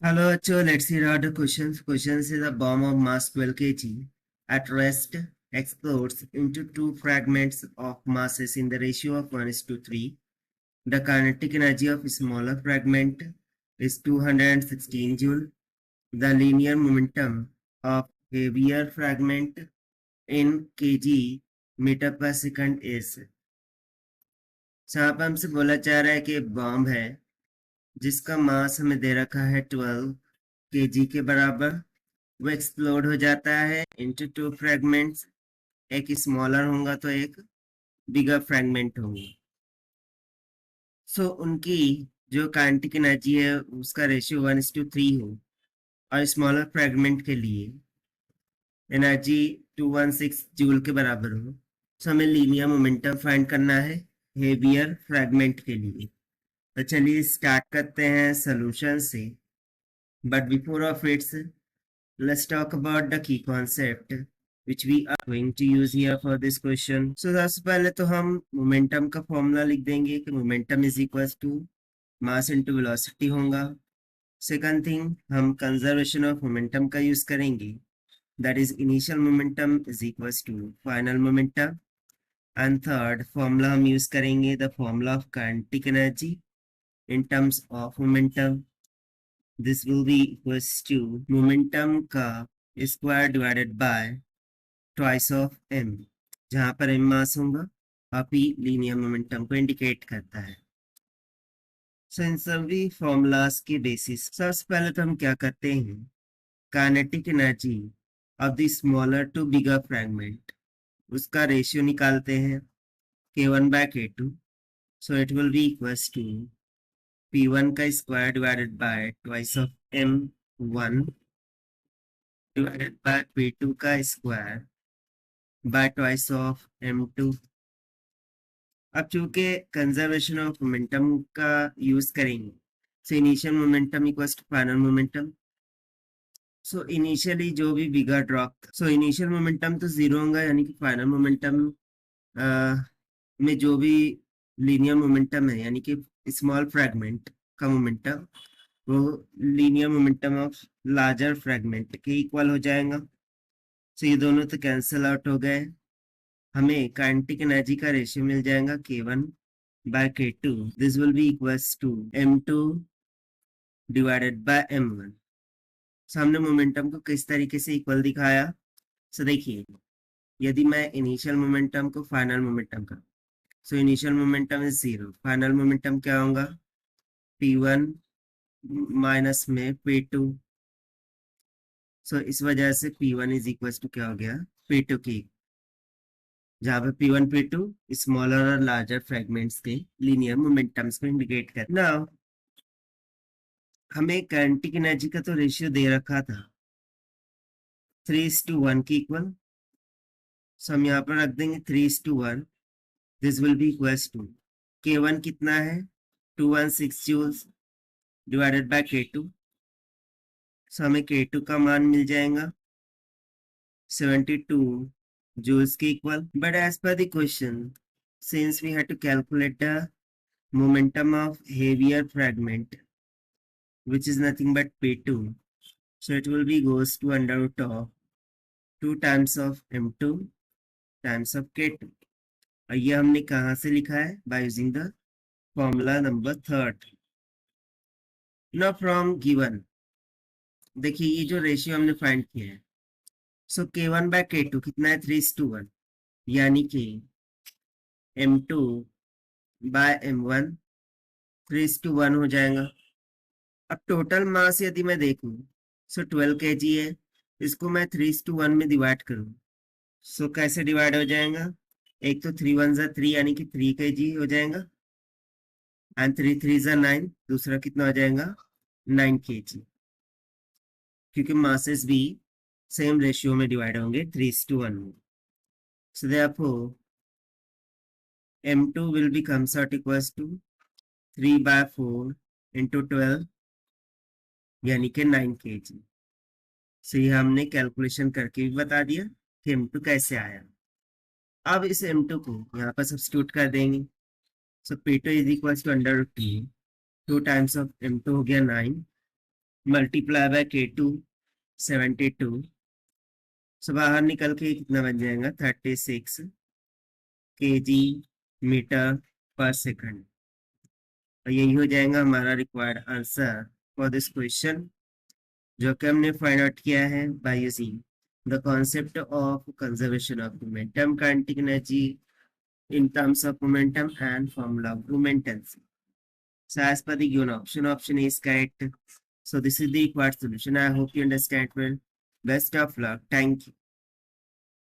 Hello, Acho. Let's see out the questions. Questions is a bomb of mass 12 kg at rest explodes into two fragments of masses in the ratio of 1:3. The kinetic energy of a smaller fragment is 216 joule. The linear momentum of heavier fragment in kg meter पर second is. यहाँ पर हमसे बोला जा रहा है कि bomb है जिसका मास हमें दे रखा है 12 kg के बराबर। वो एक्सप्लोड हो जाता है इनटू टू फ्रैगमेंट्स, एक स्मॉलर होगा तो एक बिगर फ्रैगमेंट होगा। सो उनकी जो काइनेटिक एनर्जी है उसका रेशियो 1:3 हो और स्मॉलर फ्रैगमेंट के लिए एनर्जी 216 जूल के बराबर हो। सो हमें लीनियर मोमेंटम फाइंड करना है हेवियर फ्रैगमेंट के लिए। तो चलिए स्टार्ट करते हैं सॉल्यूशन से, but before of its let's talk about the key concept which we are going to use here for this question. So सबसे पहले तो हम मोमेंटम का फॉर्मूला लिख देंगे कि momentum is equal to mass into velocity होगा। सेकंड थिंग, हम कंजर्वेशन ऑफ मोमेंटम का यूज करेंगे, that is initial momentum is equal to final momentum. And third formula हम यूज करेंगे the formula of kinetic energy in terms of momentum. This will be equals to momentum का square divided by twice of m, जहां पर m मास होगा और p linear momentum को indicate करता है। सो इन सभी फॉर्मूलाज के बेसिस सबसे पहले तो हम क्या करते हैं, kinetic energy of the smaller to bigger fragment उसका रेशियो निकालते हैं k1/k2। So it will be equals to p1 का square divided by twice of m1 divided by p2 का square by twice of m2। अब चूंकि conservation of momentum का use करेंगे, so initial momentum equals to final momentum. So initially जो भी bigger drop, so initial momentum तो zero होगा, यानी कि फाइनल मोमेंटम में जो भी लीनियर मोमेंटम है यानी कि स्मॉल फ्रैगमेंट का मोमेंटम वो linear momentum of larger fragment के इक्वल हो जाएगा। सो ये दोनों तो कैंसिल आउट हो गए, हमें काइनेटिक एनर्जी का रेशियो मिल जाएगा k1/k2। This will be equals to m2 divided by m1। हमने मोमेंटम को किस तरीके से इक्वल दिखाया, सो देखिए यदि मैं इनिशियल मोमेंटम को फाइनल मोमेंटम का, सो initial momentum is zero, final momentum क्या होगा p1 माइनस में p2। सो इस वजह से p1 इज इक्वल टू क्या हो गया p2 की, जहां पे p1 p2 स्मॉलर और लार्जर फ्रैगमेंट्स के लीनियर मोमेंटम्स को इंडिकेट करना। हमें काइनेटिक एनर्जी का तो रेशियो दे रखा था 3:1 की इक्वल, सो हम यहाँ पर रख देंगे 3:1। This will be equals to k1 कितना है 216 जूल्स डिवाइडेड बाय k2। सो हमें k2 का मान मिल जाएगा 72 joules के equal. But as per the question, since we had to calculate the momentum of heavier fragment, which is nothing but P2, so it will be goes to under root of 2 times of M2 times of K2. और ये हमने कहाँ से लिखा है, by using the formula number 3rd. Now from given, देखिए ये जो रेशियो हमने फाइंड किया है, सो k1/k2 कितना है 3:1, यानी कि m2 बाय m1 3:1 हो जाएगा। अब टोटल मास यदि मैं देखूं, सो 12 kg है, इसको मैं 3:1 में डिवाइड करूं, सो कैसे डिवाइड हो जाएगा, एक तो 3 1 3 यानी कि 3 kg हो जाएगा एंड 3 3 9, दूसरा कितना हो जाएगा 9 kg, क्योंकि मासेस भी सेम रेशियो में डिवाइड होंगे 3:1 में। So therefore m2 will be comes out equals to 3/4 into 12 यानी कि 9 kg। सो ये हमने कैलकुलेशन करके भी बता दिया कि m2 कैसे आया। अब इस m2 को यहाँ पर सब्स्टिट्यूट कर देंगे, so p2 is equal to under root 2 times of m2 हो गया 9 मल्टीप्लाई बाय K2 72, सो बाहर निकल के कितना बन जाएगा 36 kg मीटर पर सेकंड। और यही हो जाएगा हमारा required answer for this question, जो कि हमने फाइंड आउट किया है by using the concept of conservation of momentum, kinetic energy in terms of momentum and formula of momentum. So as per the given option A is correct. So this is the required solution. I hope you understand well. Best of luck. Thank you.